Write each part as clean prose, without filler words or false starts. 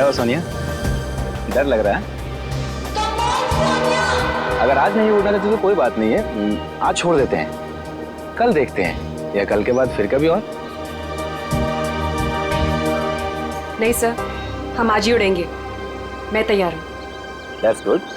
क्या हुआ सोनिया, डर लग रहा है? अगर आज नहीं उड़ना देते तो कोई बात नहीं है, आज छोड़ देते हैं, कल देखते हैं, या कल के बाद फिर कभी और। नहीं सर, हम आज ही उड़ेंगे, मैं तैयार हूँ। That's good.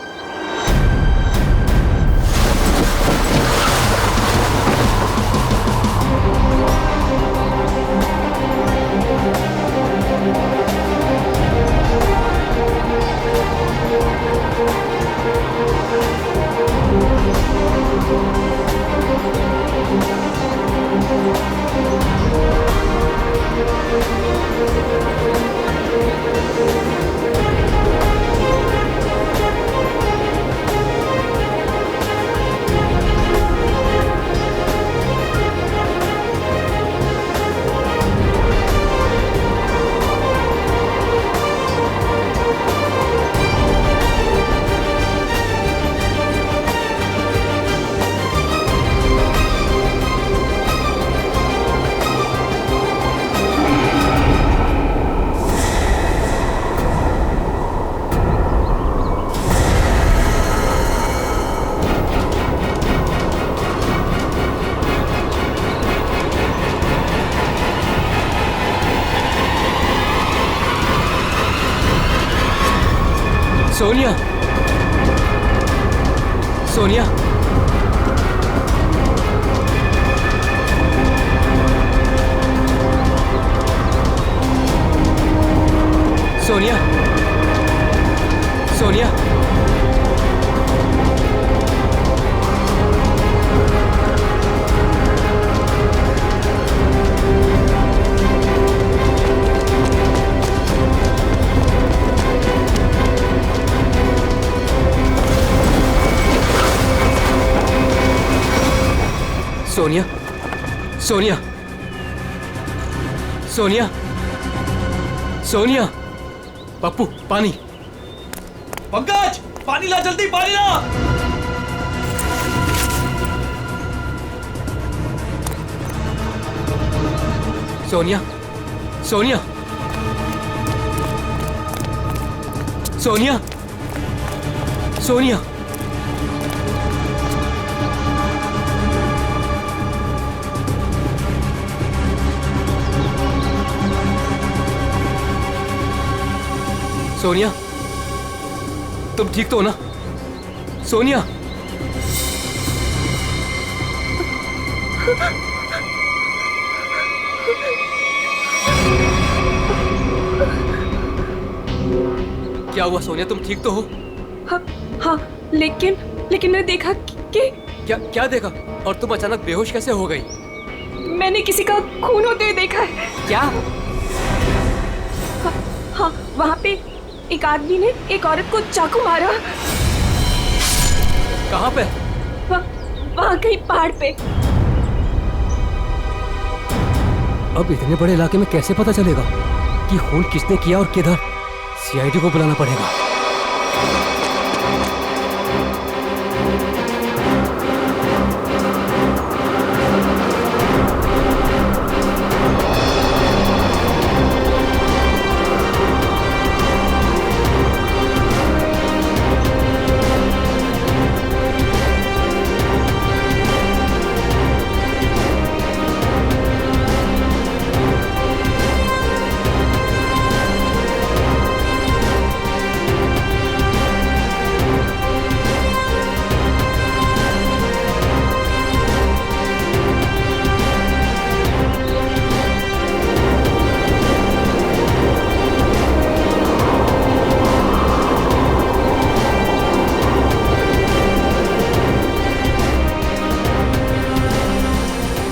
सोनिया, सोनिया, सोनिया, सोनिया, सोनिया, सोनिया, सोनिया, सोनिया, पप्पू पानी। पंकज, पानी ला, जल्दी पानी ला। सोनिया, सोनिया, सोनिया, सोनिया, सोनिया, तुम ठीक तो हो ना? सोनिया, क्या हुआ सोनिया, तुम ठीक तो हो? हाँ हाँ, लेकिन मैंने देखा कि क्या देखा? और तुम अचानक बेहोश कैसे हो गई? मैंने किसी का खून होते हुए देखा है। क्या? हाँ, वहाँ पे एक आदमी ने एक औरत को चाकू मारा। कहाँ पे? वहाँ कहीं पहाड़ पे। अब इतने बड़े इलाके में कैसे पता चलेगा कि खून किसने किया और किधर? सीआईडी को बुलाना पड़ेगा।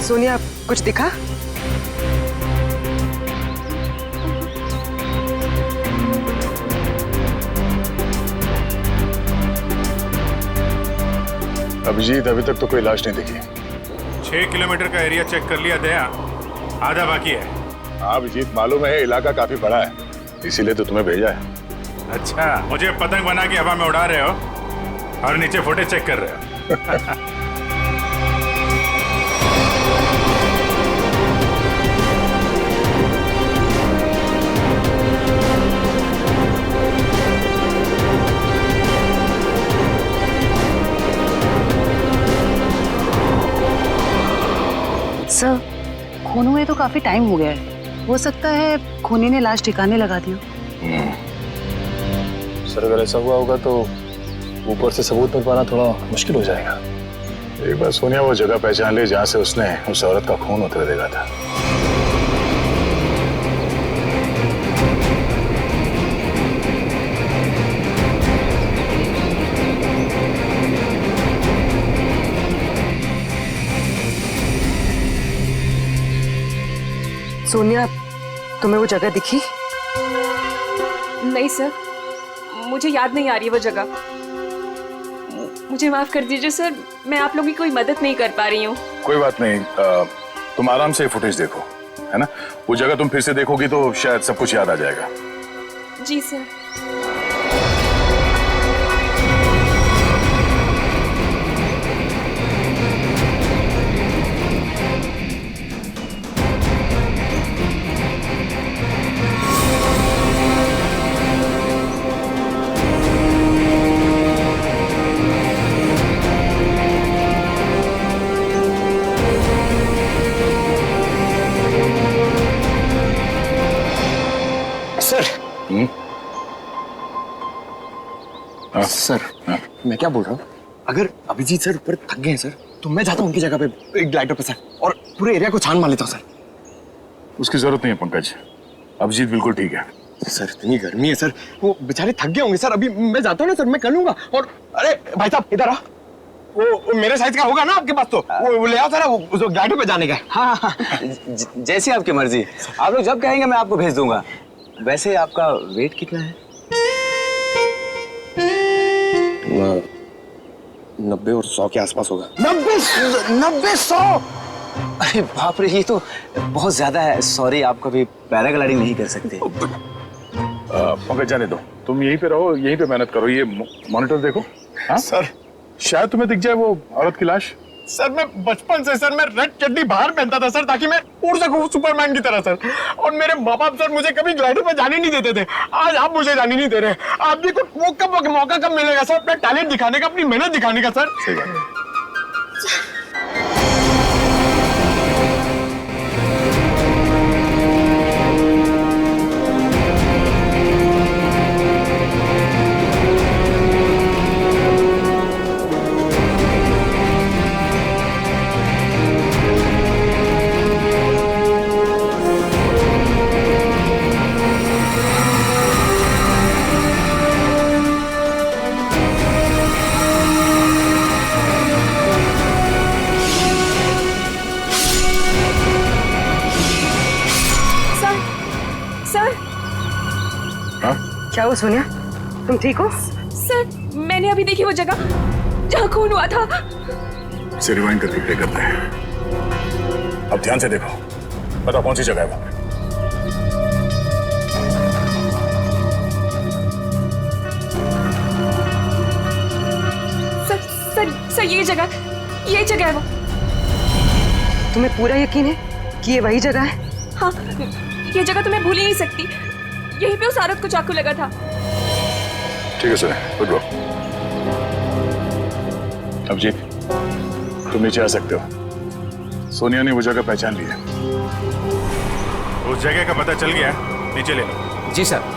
सोनिया, कुछ दिखा? अभिजीत, अभी तक तो कोई लाश नहीं दिखी। 6 किलोमीटर का एरिया चेक कर लिया दया, आधा बाकी है। हाँ अभिजीत, मालूम है इलाका काफी बड़ा है, इसीलिए तो तुम्हें भेजा है। अच्छा, मुझे पतंग बना के हवा में उड़ा रहे हो और नीचे फुटेज चेक कर रहे हो। खून हुए तो काफी टाइम हो गया है, हो सकता है खूनी ने लाश ठिकाने लगा दी हो। सर अगर ऐसा हुआ होगा तो ऊपर से सबूत मिल पाना थोड़ा मुश्किल हो जाएगा। एक बार सोनिया वो जगह पहचान ली जहाँ से उसने उस औरत का खून होते हुए देखा था। सोनिया, तुम्हें वो जगह दिखी? नहीं सर, मुझे याद नहीं आ रही है वो जगह। मुझे माफ कर दीजिए सर, मैं आप लोगों की कोई मदद नहीं कर पा रही हूँ। कोई बात नहीं, तुम आराम से फुटेज देखो, है ना? वो जगह तुम फिर से देखोगी तो शायद सब कुछ याद आ जाएगा। जी सर। सर, मैं क्या बोल रहा हूँ, अगर अभिजीत सर ऊपर थक गए हैं सर, तो मैं जाता हूँ उनकी जगह पे एक ग्लाइडर पे सर, और पूरे एरिया को छान मार लेता हूँ सर। उसकी जरूरत नहीं है पंकज, अभिजीत बिल्कुल ठीक है। सर इतनी गर्मी है सर, वो बेचारे थक गए होंगे सर। अभी मैं जाता हूँ ना सर, मैं कर लूंगा। और अरे भाई साहब इधर आ, वो मेरे साइज का होगा ना आपके पास? तो वो ले आओ सर, वो ग्लाइडर पे जाने का। हाँ, जैसी आपकी मर्जी, आप लोग जब कहेंगे मैं आपको भेज दूंगा। वैसे आपका वेट कितना है? 90 और 100 के आसपास होगा। 90-100? अरे बाप रे, ये तो बहुत ज्यादा है। सॉरी, आप कभी पैराग्लाइडिंग नहीं कर सकते। पंकज जाने दो, तुम यहीं पे रहो, यहीं पे मेहनत करो। ये मॉनिटर देखो। हाँ सर, शायद तुम्हें दिख जाए वो औरत की लाश। सर मैं बचपन से सर मैं रेड चड्डी बाहर पहनता था सर, ताकि मैं उड़ सकूं सुपरमैन की तरह सर। और मेरे माँ बाप सर मुझे कभी ग्लाइडर पे जाने नहीं देते थे। आज आप मुझे जाने नहीं दे रहे। आप भी को वो कब मौका कब मिलेगा सर अपना टैलेंट दिखाने का, अपनी मेहनत दिखाने का सर? सही बात है। क्या हुआ सोनिया, तुम ठीक हो? सर, मैंने अभी देखी वो जगह जहाँ खून हुआ था। इसे रिवाइंड करके प्ले करते हैं। अब ध्यान से देखो, बताओ कौन सी जगह है वो? सर ये जगह है वो। तुम्हें पूरा यकीन है कि ये वही जगह है? हाँ, ये जगह तो मैं भूल ही नहीं सकती। यहीं पे उस औरत को चाकू लगा था। ठीक है सर, गुड गो। अभिजीत, तुम नीचे आ सकते हो। सोनिया ने वो जगह पहचान ली है। उस जगह का पता चल गया, नीचे ले लो। जी सर।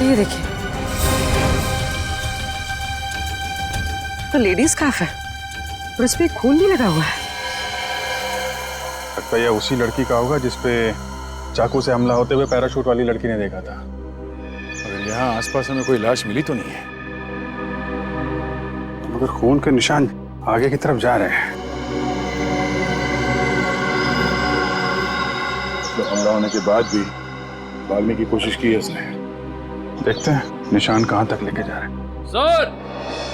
ये देखिए, तो लेडीज स्कार्फ है और इस पे खून भी लगा हुआ है। लगता है यह उसी लड़की का होगा जिसपे चाकू से हमला होते हुए पैराशूट वाली लड़की ने देखा था। मगर यहाँ आसपास हमें कोई लाश मिली तो नहीं है, मगर खून के निशान आगे की तरफ जा रहे हैं। तो हमला होने के बाद भी भागने की कोशिश की है उसने। देखते हैं निशान कहां तक लेके जा रहे हैं। सर,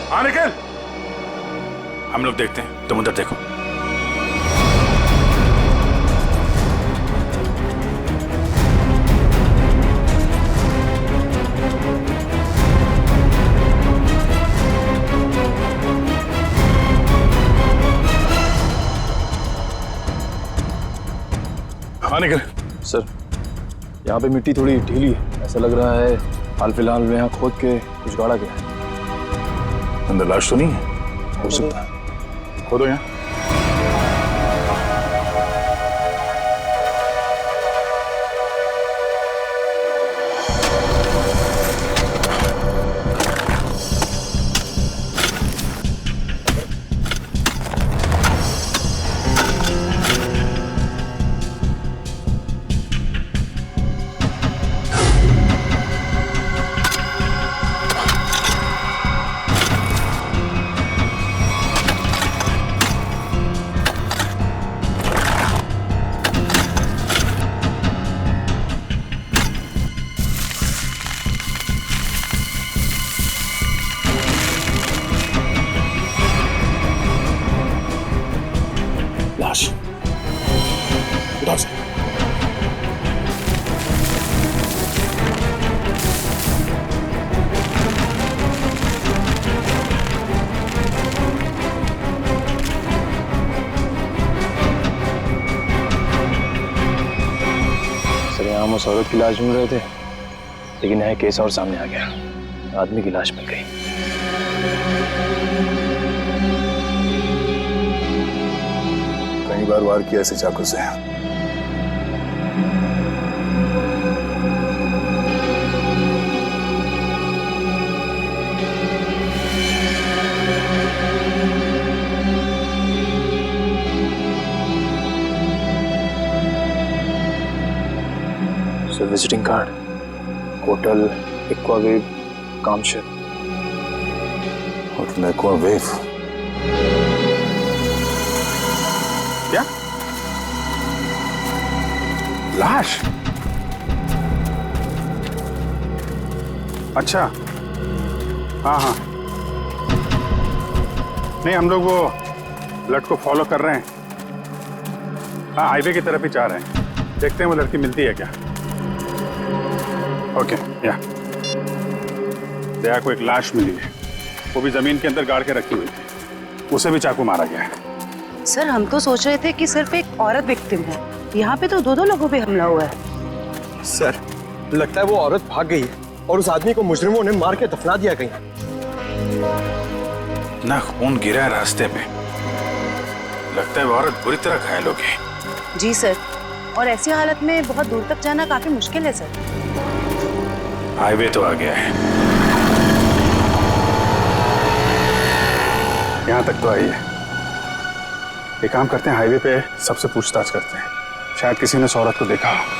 हाँ निकल, हम लोग देखते हैं, तुम उधर देखो। हाँ निकल। सर, यहाँ पे मिट्टी थोड़ी ढीली है, ऐसा लग रहा है हाल फिलहाल में यहाँ खोद के कुछ गाड़ा गया है। अंदर लाश तो नहीं है? हो सकता है। खोदो यहाँ। लाश उठाओ से। सर, यहाँ हम उस औरत की लाश ढूंढ रहे थे, लेकिन यहाँ केस और सामने आ गया। आदमी की लाश मिल गई। कई बार वार किया ऐसे चाकू से। Sir, visiting card, hotel Aquawave Kamshet. Hotel Aquawave. क्या? लाश? अच्छा, हाँ हाँ, नहीं हम लोग वो लड़के को फॉलो कर रहे हैं। हाँ, हाईवे की तरफ ही जा रहे हैं। देखते हैं वो लड़की मिलती है क्या। ओके, या दया को एक लाश मिली है, वो भी जमीन के अंदर गाड़ के रखी हुई थी। उसे भी चाकू मारा गया है। सर, हम तो सोच रहे थे कि सिर्फ एक औरत विक्टिम है, यहाँ पे तो दो लोगों पे हमला हुआ है। सर, लगता है वो औरत भाग गई है और उस आदमी को मुजरिमों ने मार के दफना दिया कहीं। ना खून गिरा है रास्ते पे, लगता है वो औरत बुरी तरह घायल हो गई। जी सर, और ऐसी हालत में बहुत दूर तक जाना काफी मुश्किल है सर। हाईवे तो आ गया है, यहाँ तक तो आई है। एक काम करते हैं, हाईवे पे सबसे पूछताछ करते हैं, शायद किसी ने उस औरत को देखा हो।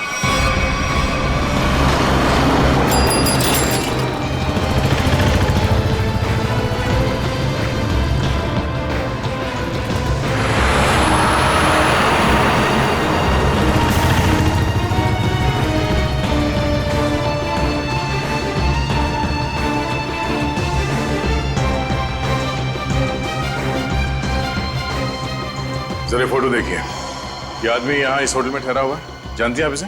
जरा फोटो देखिए, ये आदमी यहाँ इस होटल में ठहरा हुआ है, जानती हैं आप इसे?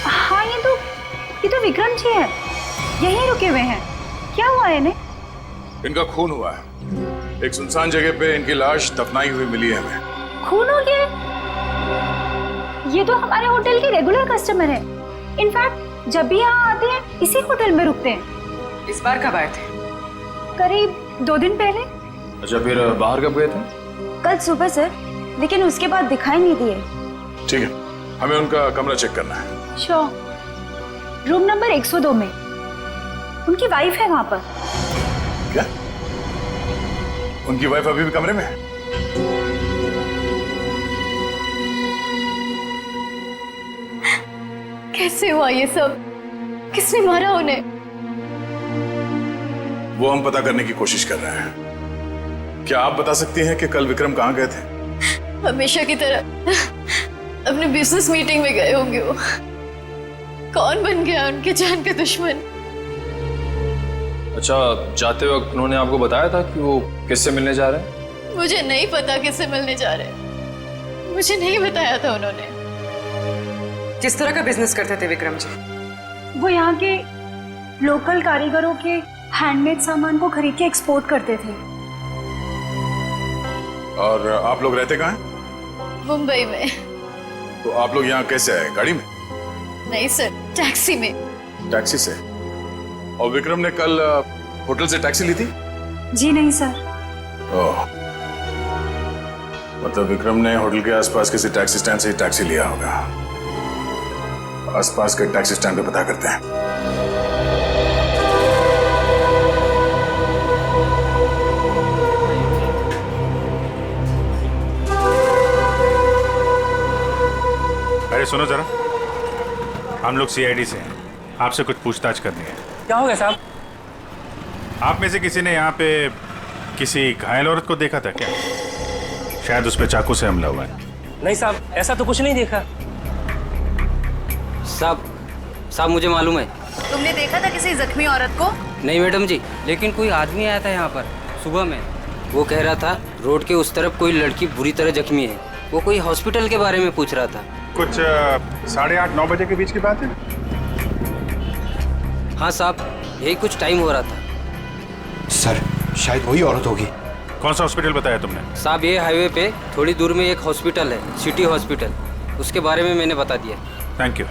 हाँ, ये तो विक्रम जी है, यहीं रुके हुए हैं। क्या हुआ है इन्हें? इनका खून हुआ है, एक सुनसान जगह पे इनकी लाश दफनाई हुई मिली है हमें। खून हो गया? ये तो हमारे होटल के रेगुलर कस्टमर है। इनफैक्ट जब भी यहाँ आते हैं इसी होटल में रुकते हैं। इस बार कब आए थे? करीब 2 दिन पहले। अच्छा, फिर बाहर कब गए थे? कल सुबह सर, लेकिन उसके बाद दिखाई नहीं दिए। ठीक है, हमें उनका कमरा चेक करना है। श्योर। रूम नंबर 102 में। उनकी वाइफ है वहां पर। क्या? उनकी वाइफ अभी भी कमरे में है? कैसे हुआ ये सब? किसने मारा उन्हें? वो हम पता करने की कोशिश कर रहे हैं। क्या आप बता सकती हैं कि कल विक्रम कहाँ गए थे? हमेशा की तरह अपने बिजनेस मीटिंग में गए होंगे वो। कौन बन गया उनके जान का दुश्मन? अच्छा, जाते वक्त उन्होंने आपको बताया था कि वो किससे मिलने जा रहे हैं? मुझे नहीं पता किससे मिलने जा रहे हैं। मुझे नहीं बताया था उन्होंने। किस तरह का बिजनेस करते थे विक्रम जी? वो यहाँ के लोकल कारीगरों के हैंडमेड सामान को खरीद के एक्सपोर्ट करते थे। और आप लोग रहते कहाँ हैं? मुंबई में। तो आप लोग यहाँ कैसे आए? गाड़ी में? नहीं सर, टैक्सी में। टैक्सी से? और विक्रम ने कल होटल से टैक्सी ली थी? जी नहीं सर। ओह, मतलब विक्रम ने होटल के आसपास किसी टैक्सी स्टैंड से ही टैक्सी लिया होगा। आसपास के टैक्सी स्टैंड पे पता करते हैं। अरे सुनो जरा, हम लोग सीआईडी से हैं, आपसे कुछ पूछताछ करनी है। क्या हो गया साहब? आप में से किसी ने यहाँ पे किसी घायल औरत को देखा था क्या? शायद उस पे चाकू से हमला हुआ है। नहीं साहब, ऐसा तो कुछ नहीं देखा। साहब मुझे मालूम है। तुमने देखा था किसी जख्मी औरत को? नहीं मैडम जी, लेकिन कोई आदमी आया था यहाँ पर सुबह में। वो कह रहा था रोड के उस तरफ कोई लड़की बुरी तरह जख्मी है। वो कोई हॉस्पिटल के बारे में पूछ रहा था। कुछ 8:30-9 बजे के बीच की बात है? हाँ साहब, यही कुछ टाइम हो रहा था। सर, शायद वही औरत होगी। कौन सा हॉस्पिटल बताया तुमने? साहब ये हाईवे पे थोड़ी दूर में एक हॉस्पिटल है, सिटी हॉस्पिटल। उसके बारे में मैंने बता दिया। Thank you.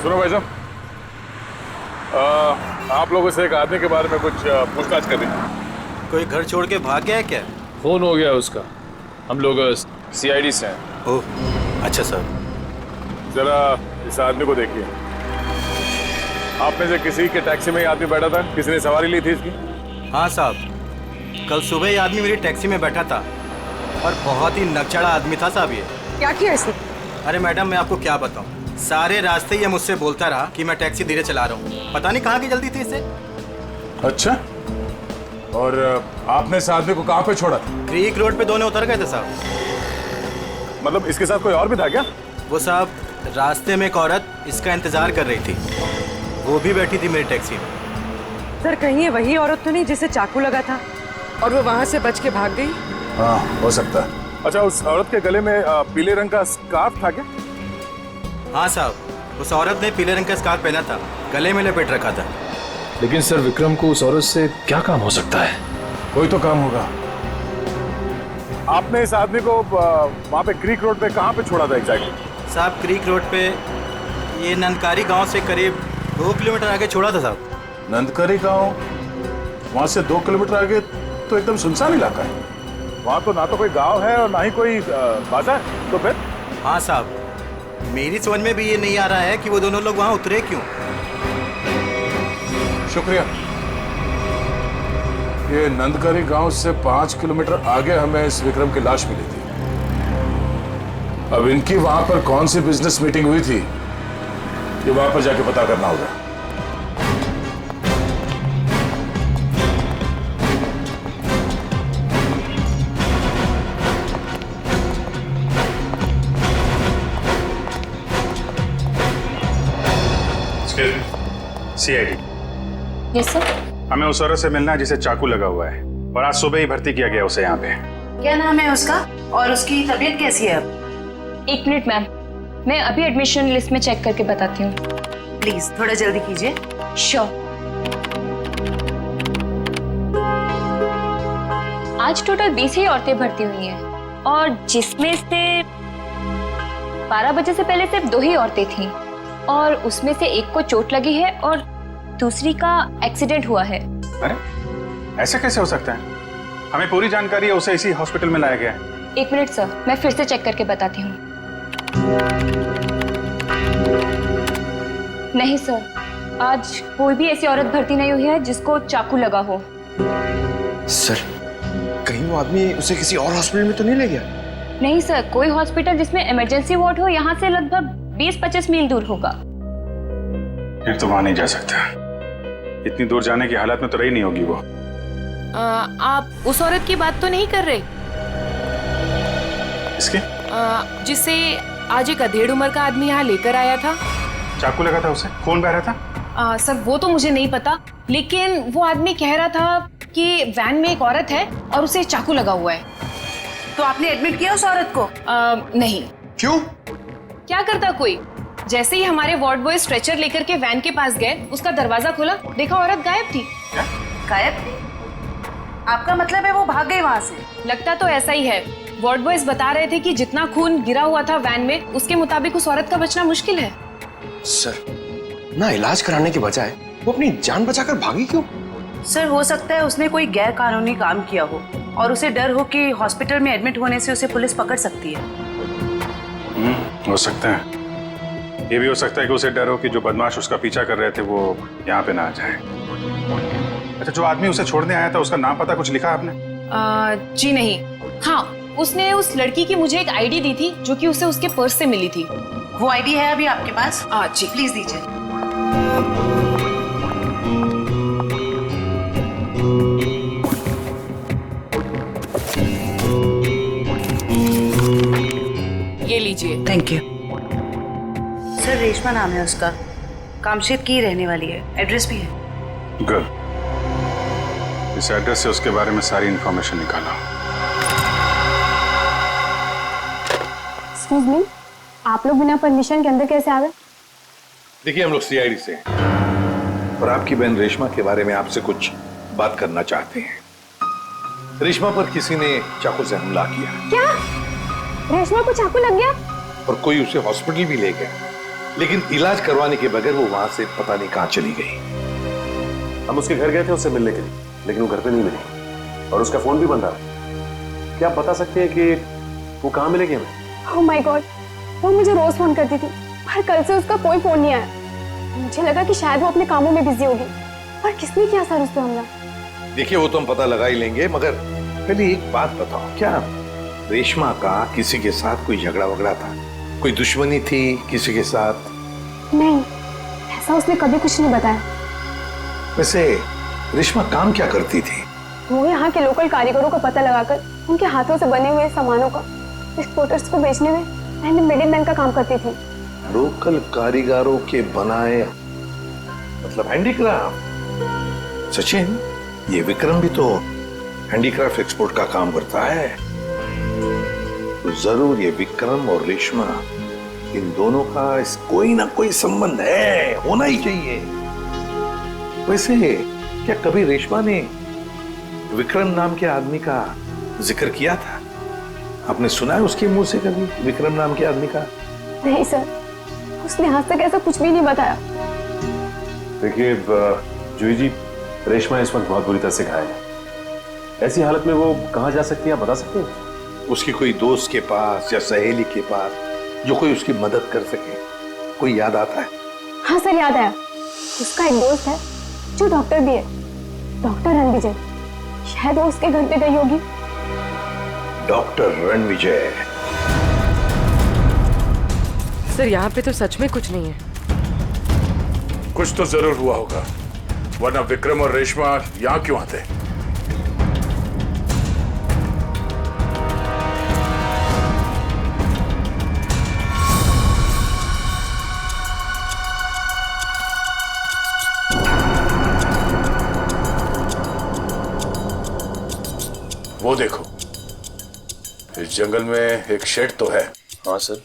सुनो भाई साहब, आप लोगों से एक आदमी के बारे में कुछ पूछताछ करनी है। कोई घर छोड़ के भाग गया है क्या? फोन हो गया उसका। हम लोग सीआईडी से हैं। ओह, अच्छा सर। जरा इस आदमी को देखिए। आप में से किसी के टैक्सी में ये आदमी बैठा था? किसी ने सवारी ली थी इसकी? हाँ साहब, कल सुबह ये आदमी मेरी टैक्सी में बैठा था और बहुत ही नकचड़ा आदमी था साहब ये। क्या किया इसने? अरे मैडम, मैं आपको क्या बताऊं, सारे रास्ते ये मुझसे बोलता रहा कि मैं टैक्सी धीरे चला रहा हूँ। पता नहीं कहाँ की जल्दी थी इसे। अच्छा, और आपने इस आदमी को कहाँ पे छोड़ा था? क्रीक रोड पे दोनों उतर गए थे साहब। मतलब इसके साथ कोई और भी था क्या? वो साहब, रास्ते में एक औरत इसका इंतजार कर रही थी। वो भी बैठी थी मेरी टैक्सी में। सर, कहीं ये वही औरत तो नहीं जिसे चाकू लगा था और वो वहां से बच के भाग गई? हाँ, हो सकता है। अच्छा, उस औरत के गले में पीले रंग का स्कार्फ था क्या? हाँ साहब, उस औरत ने पीले रंग का स्कार्फ पहना था, गले में लपेट रखा था। लेकिन सर, विक्रम को उस औरत से क्या काम हो सकता है? कोई तो काम होगा। आपने इस आदमी को वहाँ पे क्रीक रोड पे कहाँ पे छोड़ा था एग्जैक्टली? साहब, क्रीक रोड पे ये नंदकारी गांव से करीब 2 किलोमीटर आगे छोड़ा था साहब। नंदकारी गांव? वहाँ से 2 किलोमीटर आगे तो एकदम सुनसान इलाका है। वहाँ तो ना तो कोई गांव है और ना ही कोई बाजार। तो फिर? हाँ साहब, मेरी समझ में भी ये नहीं आ रहा है कि वो दोनों लोग वहाँ उतरे क्यों। शुक्रिया। ये नंदकारी गांव से 5 किलोमीटर आगे हमें इस विक्रम की लाश मिली थी। अब इनकी वहां पर कौन सी बिजनेस मीटिंग हुई थी, ये वहां पर जाके पता करना होगा। सीआईडी। Yes sir. हमें उस औरत से मिलना है जिसे चाकू लगा हुआ है और आज सुबह ही भर्ती किया गया उसे यहाँ पे। क्या नाम है उसका और उसकी तबीयत कैसी है अब? 1 मिनट मैम, मैं अभी एडमिशन लिस्ट में चेक करके बताती हूँ। प्लीज थोड़ा जल्दी कीजिए। श्योर। आज टोटल 20 ही औरतें भर्ती हुई हैं और जिसमें से 12 बजे से पहले सिर्फ 2 ही औरतें थीं और उसमें से एक को चोट लगी है और दूसरी का एक्सीडेंट हुआ है। अरे ऐसा कैसे हो सकता है? हमें पूरी जानकारी है, उसे इसी हॉस्पिटल में लाया गया है। 1 मिनट सर, मैं फिर से चेक करके बताती हूँ। नहीं सर, आज कोई भी ऐसी औरत भर्ती नहीं हुई है जिसको चाकू लगा हो। सर, कहीं वो आदमी उसे किसी और हॉस्पिटल में तो नहीं ले गया? नहीं सर, कोई हॉस्पिटल जिसमें इमरजेंसी वार्ड हो यहाँ से लगभग 20-25 मील दूर होगा। फिर तो वहां नहीं जा सकता, इतनी दूर जाने की हालत में तो रही नहीं होगी वो। आप उस औरत की बात तो नहीं कर रहे? इसके? जिसे आज एक अधेड़ उम्र का आदमी यहाँ लेकर आया था। चाकू लगा था उसे? खून बह रहा था? सर वो तो मुझे नहीं पता, लेकिन वो आदमी कह रहा था कि वैन में एक औरत है और उसे चाकू लगा हुआ है। तो आपने एडमिट किया उस औरत को? नहीं। क्यों? क्या करता कोई, जैसे ही हमारे वार्ड बॉय स्ट्रेचर लेकर के वैन के पास गए, उसका दरवाजा खोला, देखा औरत गायब थी। गायब? आपका मतलब है वो भाग गई वहां से? लगता तो ऐसा ही है। वार्ड बॉयज बता रहे थे कि जितना खून गिरा हुआ था वैन में, उसके मुताबिक उस औरत का बचना मुश्किल है। सर, ना इलाज कराने के बजाय वो अपनी जान बचाकर भागी क्यों? सर, हो सकता है उसने कोई गैर कानूनी काम किया हो और उसे डर हो कि हॉस्पिटल में एडमिट होने से उसे पुलिस पकड़ सकती है। हो सकता है। ये भी हो सकता है कि उसे डर हो कि जो बदमाश उसका पीछा कर रहे थे वो यहाँ पे ना आ जाए। अच्छा, जो आदमी उसे छोड़ने आया था उसका नाम पता कुछ लिखा आपने? जी नहीं। हाँ, उसने उस लड़की की मुझे एक आईडी दी थी जो कि उसे उसके पर्स से मिली थी। वो आईडी है अभी आपके पास? जी प्लीज दीजिए। ये लीजिए। Thank you. सर, रेशमा नाम है उसका, कामशेद की रहने वाली है, एड्रेस भी है। गुड, इस एड्रेस से उसके बारे में सारी इंफॉर्मेशन निकालो। एक्सक्यूज मी, आप लोग बिना परमिशन के अंदर कैसे आ गए? देखिए, हम लोग सीआईडी से हैं और आपकी बहन रेशमा के बारे में आपसे कुछ बात करना चाहते हैं। रेशमा पर किसी ने चाकू से हमला किया। क्या? रेशमा को चाकू लग गया? और कोई उसे हॉस्पिटल भी ले गया, लेकिन इलाज करवाने के बगैर वो वहां से पता नहीं कहां चली गई। हम उसके घर गए थे उससे मिलने के लिए, लेकिन वो घर पे नहीं मिली और उसका फोन भी बंद रहा। क्या आप बता सकते हैं कि वो कहाँ मिलेगी हमें? ओह माय गॉड, वो मुझे रोज फोन करती थी, पर कल से उसका कोई फोन नहीं आया। मुझे लगा कि शायद वो अपने कामों में बिजी होगी। पर किसने किया सर उस पे हमला? देखिए, वो तो हम पता लगा ही लेंगे, मगर पहले एक बात बताओ, क्या रेशमा का किसी के साथ कोई झगड़ा वगड़ा था? कोई दुश्मनी थी किसी के साथ? नहीं, ऐसा उसने कभी कुछ नहीं बताया। वैसे रेशमा काम क्या करती थी? वो यहाँ के लोकल कारीगरों का पता लगाकर उनके हाथों से बने हुए सामानों का एक्सपोर्टर्स को बेचने में एंड मिडिलमैन का काम करती थी। लोकल कारीगरों के बनाए, मतलब हैंडीक्राफ्ट? सचिन, ये विक्रम भी तो हैंडीक्राफ्ट एक्सपोर्ट का काम करता है। तो जरूर ये विक्रम और रेशमा, इन दोनों का कोई ना कोई संबंध है, होना ही चाहिए। वैसे क्या कभी रेशमा ने विक्रम नाम के आदमी का जिक्र किया था? आपने सुना है उसके मुंह से कभी विक्रम नाम के आदमी का? नहीं सर, उसने आज तक ऐसा कुछ भी नहीं बताया। देखिए जूही जी, रेशमा इस वक्त बहुत बुरी तरह से घायल है। ऐसी हालत में वो कहाँ जा सकती है, आप बता सकते हैं? उसकी कोई दोस्त के पास या सहेली के पास जो कोई उसकी मदद कर सके, कोई याद आता है? हाँ सर, याद आया। उसका एक दोस्त है जो डॉक्टर भी है, डॉक्टर रणविजय। शायद वो उसके घर पे गई होगी। डॉक्टर रणविजय? सर, यहाँ पे तो सच में कुछ नहीं है। कुछ तो जरूर हुआ होगा, वरना विक्रम और रेशमा यहाँ क्यों आते? वो देखो, इस जंगल में एक शेड तो है। हाँ सर,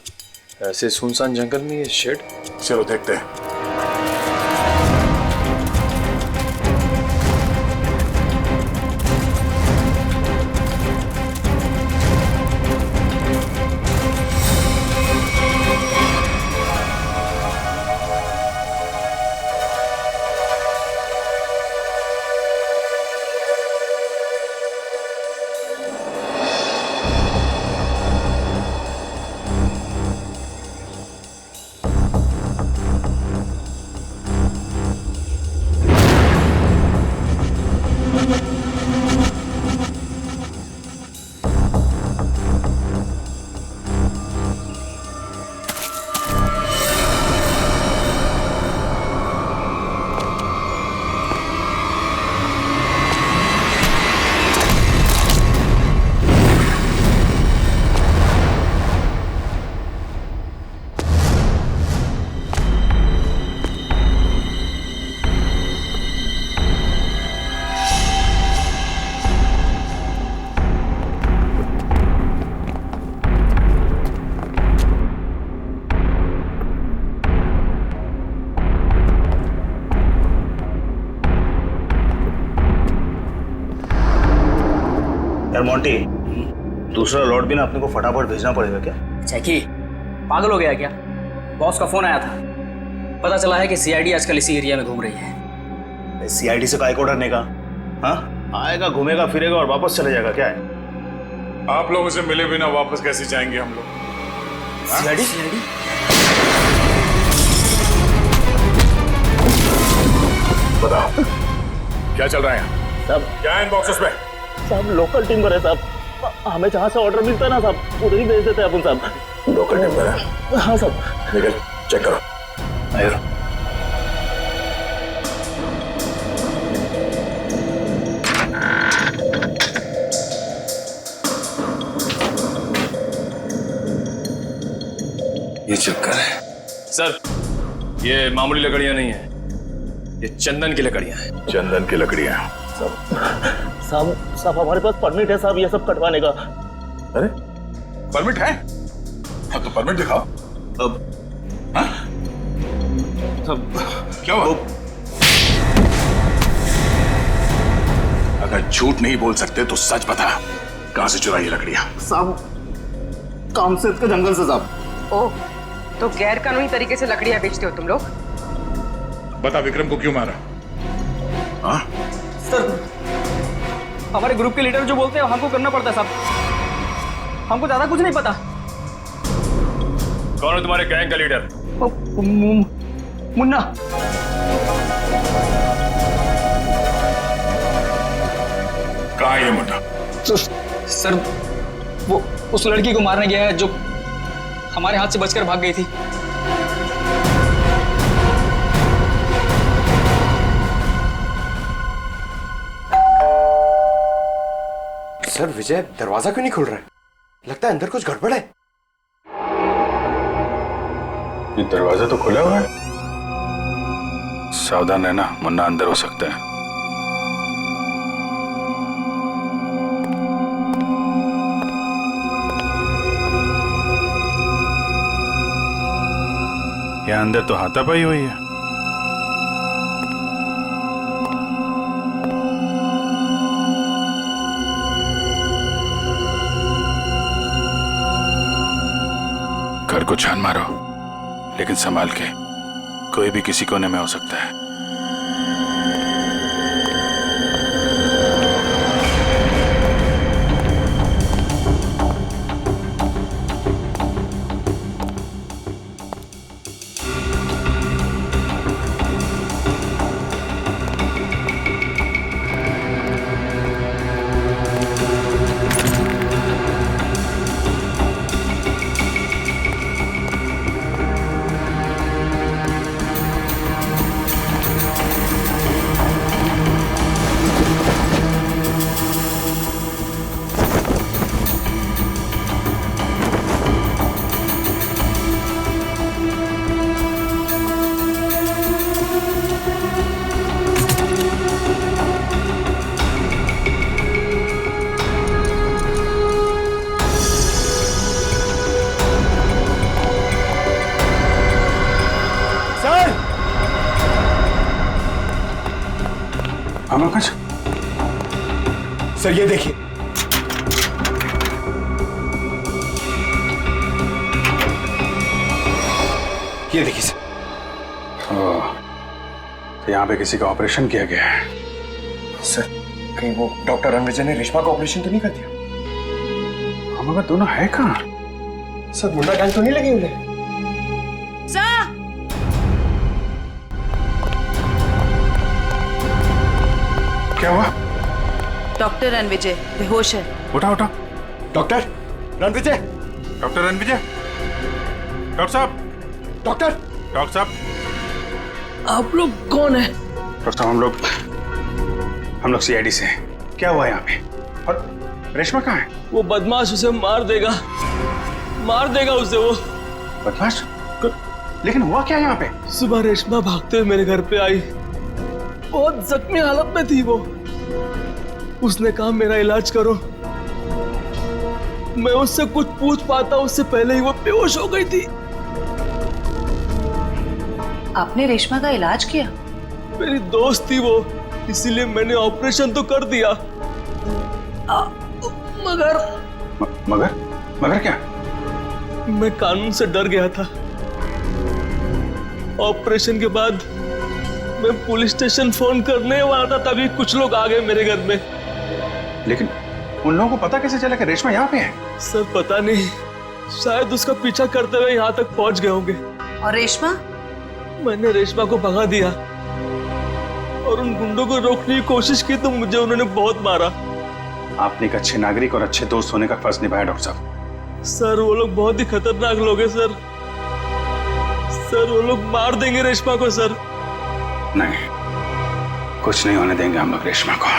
ऐसे सुनसान जंगल में ये शेड? चलो देखते हैं। यार मोंटी, दूसरा लॉट भी ना अपने को फटाफट भेजना पड़ेगा क्या? जैकी पागल हो गया क्या? बॉस का फोन आया था, पता चला है कि सीआईडी आजकल इसी एरिया में घूम रही है। सीआईडी से काय को डरने का? हाँ, आएगा घूमेगा फिरेगा और वापस चले जाएगा, क्या है? आप लोगों से मिले बिना वापस कैसे जाएंगे हम लोग? सीआईडी? बताओ क्या चल रहा है यहाँ? सब क्या है इन बॉक्सेस में? सब लोकल टिम्बर है साहब, हमें जहाँ से ऑर्डर मिलता है ना साहब उधर ही भेज देते हैं अपन साहब। लोकल टिम्बर है? हाँ साहब। निकल चेक करो। आयो। ये चक्कर है सर, ये मामूली लकड़ियां नहीं है, ये चंदन की लकड़ियां हैं। चंदन की लकड़ियां? साहब हमारे पास परमिट है साहब ये सब कटवाने का। अरे परमिट है? हाँ तो परमिट दिखाओ। अब हाँ? सब क्या हुआ? अगर झूठ नहीं बोल सकते तो सच बता, कहां से चुराई ये लकड़ियां? साहब कामसेद के जंगल से साहब। ओह, तो गैर कानूनी तरीके से लकड़ियां बेचते हो तुम लोग? बता विक्रम को क्यों मारा? हाँ? सर हमारे ग्रुप के लीडर जो बोलते हैं हमको करना पड़ता है साहब, हमको ज्यादा कुछ नहीं पता। कौन है तुम्हारे गैंग का लीडर? मुन्ना। कहाँ है ये मुन्ना? सर वो उस लड़की को मारने गया है जो हमारे हाथ से बचकर भाग गई थी। सर विजय दरवाजा क्यों नहीं खुल रहा है? लगता है अंदर कुछ गड़बड़ है। ये दरवाजा तो खुला हुआ है। सावधान रहना, मुन्ना अंदर हो सकता है। यहाँ अंदर तो हाथापाई हुई है। घर को छान मारो, लेकिन संभाल के, कोई भी किसी कोने में हो सकता है। कुछ सर ये देखिए, ये देखिए सर। तो यहाँ पे किसी का ऑपरेशन किया गया है। सर कहीं वो डॉक्टर रणविजय ने रेशमा का ऑपरेशन तो नहीं कर दिया? हम अगर दोनों है कहाँ? सर मुन्ना गैंग तो नहीं लगी उन्हें? क्या हुआ? डॉक्टर रणविजय बेहोश है। उठा उठा। Doctor Ranvijay, doctor Ranvijay, doctor साहब, डॉक्टर साहब, आप लोग कौन है? डॉक्टर साहब हम लोग सीआईडी से हैं। क्या हुआ यहाँ पे? और रेशमा कहाँ है? वो बदमाश उसे मार देगा उसे वो। बदमाश? लेकिन हुआ क्या यहाँ पे? सुबह रेशमा भागते हुए मेरे घर पे आई, बहुत जख्मी हालत में थी वो। उसने कहा मेरा इलाज करो। मैं उससे कुछ पूछ पाता उससे पहले ही वो बेहोश हो गई थी। आपने रेशमा का इलाज किया? मेरी दोस्त थी वो, इसीलिए मैंने ऑपरेशन तो कर दिया। मगर मगर क्या? मैं कानून से डर गया था। ऑपरेशन के बाद मैं पुलिस स्टेशन फोन करने वाला था, तभी कुछ लोग आ गए मेरे घर में। लेकिन उन लोगों को पता कैसे चला कि रेशमा यहाँ पे है? सर पता नहीं, शायद उसका पीछा करते हुए यहाँ तक पहुंच गए होंगे। और रेशमा? मैंने रेशमा को भगा दिया और उन गुंडों को रोकने की कोशिश की तो मुझे उन्होंने बहुत मारा। आपने एक अच्छे नागरिक और अच्छे दोस्त होने का फर्ज निभाया डॉक्टर साहब। सर वो लोग बहुत ही खतरनाक लोग हैं सर। सर वो लोग मार देंगे रेशमा को सर। नहीं, कुछ नहीं होने देंगे हम लोग रेशमा को।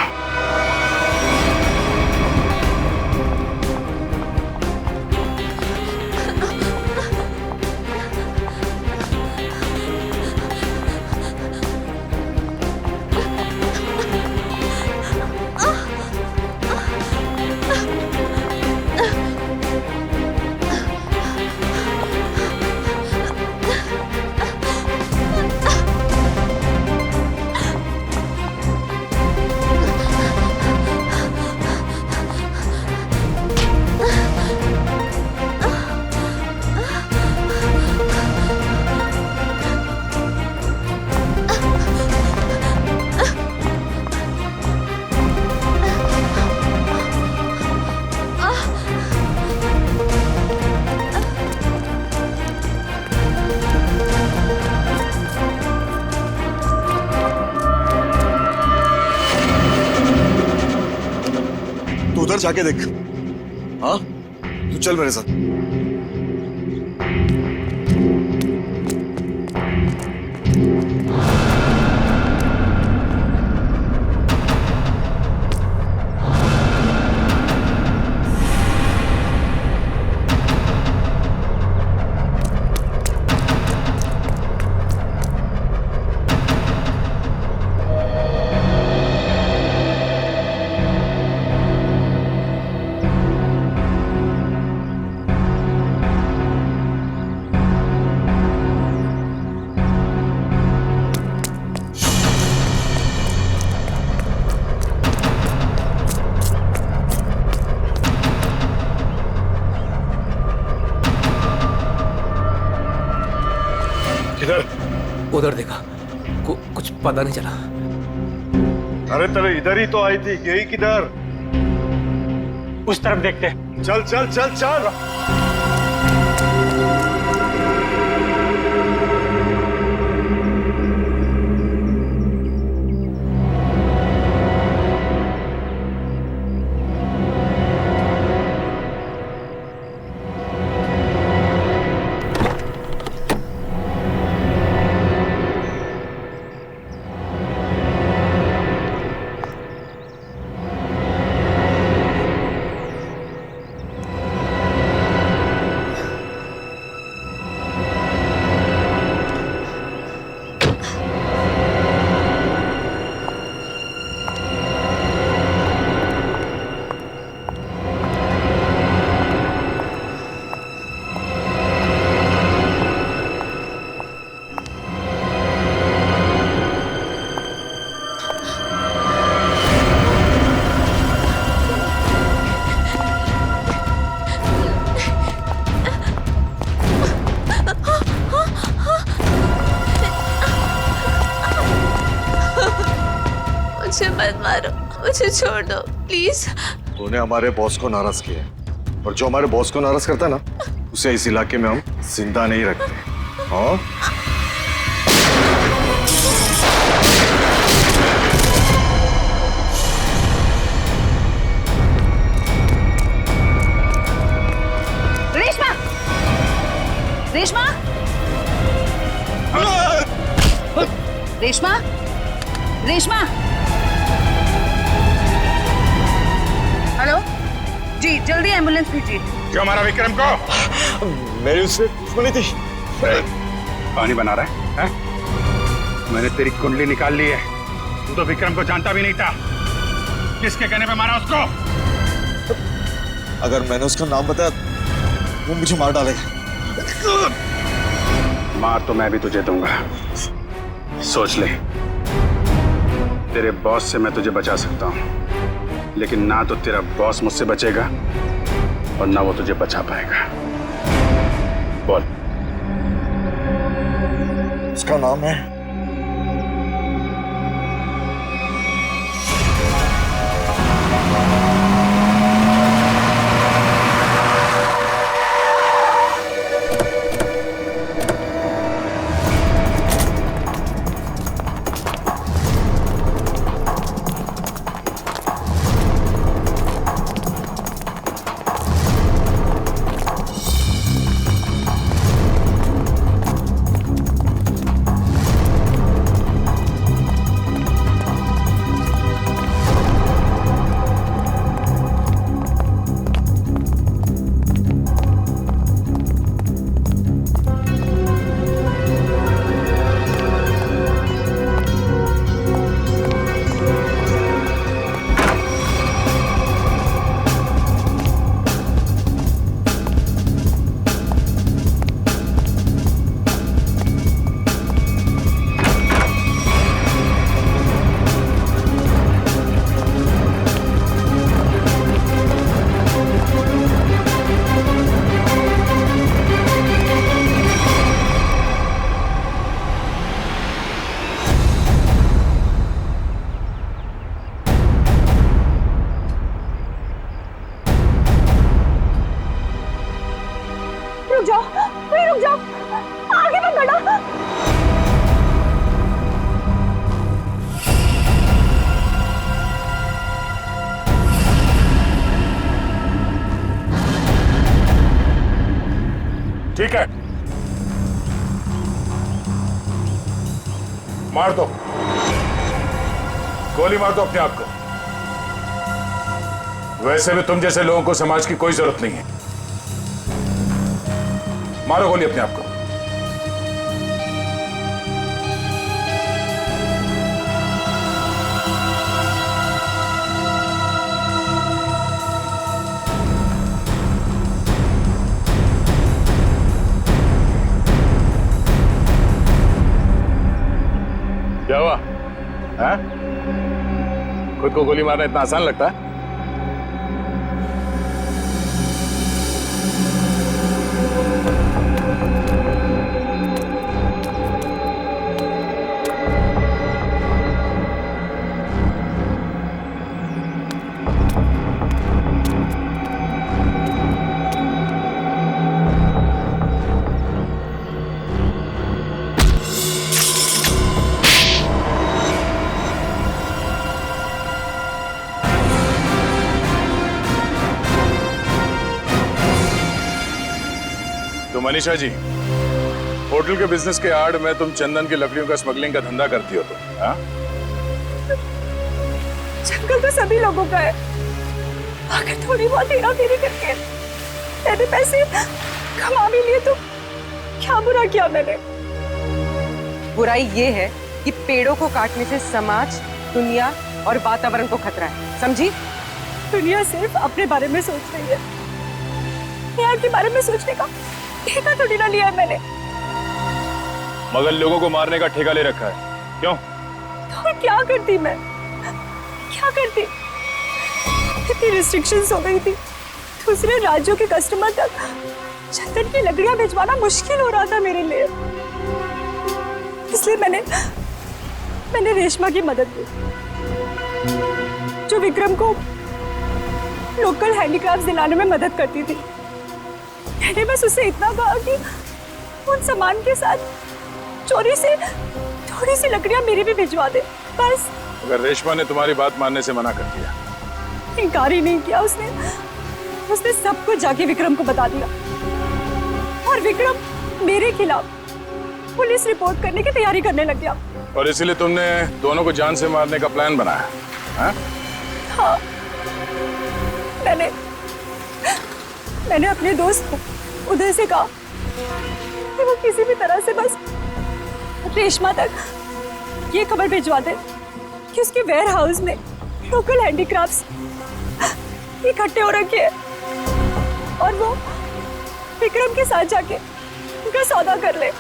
उधर जाके देख। हाँ, तू चल मेरे साथ। उधर देखा, कुछ पता नहीं चला। अरे तेरे इधर ही तो आई थी, यही किधर? उस तरफ देखते। चल चल चल चल। मुझे मत मारो, मुझे छोड़ दो प्लीज। तूने हमारे बॉस को नाराज किया है, और जो हमारे बॉस को नाराज करता है ना, उसे इस इलाके में हम जिंदा नहीं रखते। हाँ? रेशमा! रेशमा! रेशमा! रेशमा! हेलो जी, जल्दी एम्बुलेंस भेजिए। क्यों मारा विक्रम को? मेरी उससे दुश्मनी थी। पानी बना रहा है? मैंने तेरी कुंडली निकाल ली है। तू तो विक्रम को जानता भी नहीं था। किसके कहने पे मारा उसको? अगर मैंने उसका नाम बताया वो मुझे मार डालेगा। मार तो मैं भी तुझे दूंगा, सोच ले। तेरे बॉस से मैं तुझे बचा सकता हूँ, लेकिन ना तो तेरा बॉस मुझसे बचेगा और ना वो तुझे बचा पाएगा। बोल। उसका नाम है रुक जाओ, आगे मत बढ़ो। ठीक है, मार दो, गोली मार दो अपने आप को। वैसे भी तुम जैसे लोगों को समाज की कोई जरूरत नहीं है। मारो गोली अपने आप को। क्या हुआ? है? खुद को गोली मारना इतना आसान लगता है? तो मनीषा जी, होटल के बिजनेस के आड़ में तुम चंदन की लकड़ियों का स्मगलिंग का धंधा करती हो तुम, हाँ? जंगल तो सभी लोगों का है। अगर थोड़ी बहुत हेरा फेरी करके मैंने पैसे कमा भी लिए तो क्या बुरा किया मैंने? बुराई ये है कि पेड़ों को काटने से समाज, दुनिया और वातावरण को खतरा है, समझी? दुनिया सिर्फ अपने बारे में सोच रही है, यहाँ के बारे में सोचने का ठेका थोड़ी ना लिया है मैंने। मगर लोगों को मारने का ठेका ले रखा है, क्यों? तो क्या करती मैं? क्या करती? इतनी रिस्ट्रिक्शंस हो गई थी, दूसरे राज्यों के कस्टमर तक चंदन की लकड़ियां भिजवाना मुश्किल हो रहा था मेरे लिए। इसलिए मैंने रेशमा की मदद की, जो विक्रम को लोकल हैंडीक्राफ्ट दिलाने में मदद करती थी। मैंने बस उससे इतना कहा कि उन सामान के साथ चोरी से थोड़ी सी लकड़ियां मेरी भी भिजवा दे, बस। अगर रेशमा ने तुम्हारी बात मानने से मना कर दिया? इनकार ही नहीं किया उसने सब कुछ जाके विक्रम को बता दिया और विक्रम मेरे खिलाफ पुलिस रिपोर्ट करने की तैयारी करने लग गया। और इसीलिए तुमने दोनों को जान से मारने का प्लान बनाया, हाँ? हाँ, मैंने अपने दोस्त उदय से कहा कि वो किसी भी तरह से बस रेशमा तक ये खबर भिजवा दे कि उसके वेयर हाउस में लोकल हैंडीक्राफ्ट्स इकट्ठे हो रखे हैं और वो विक्रम के साथ जाके उनका सौदा कर ले।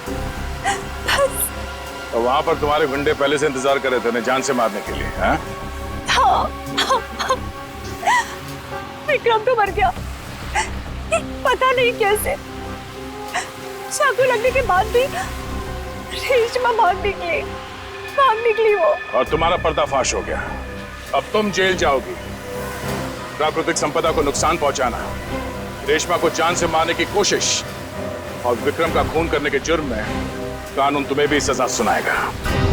तो वहां पर तुम्हारे गुंडे पहले से इंतजार कर रहे थे उन्हें जान से मारने के लिए, हाँ? हाँ। विक्रम तो मर गया, पता नहीं कैसे। चाकू लगने के बाद भी रेशमा भाग निकली वो। और तुम्हारा पर्दाफाश हो गया। अब तुम जेल जाओगी। प्राकृतिक संपदा को नुकसान पहुंचाना, रेशमा को जान से मारने की कोशिश और विक्रम का खून करने के जुर्म में कानून तुम्हें भी सजा सुनाएगा।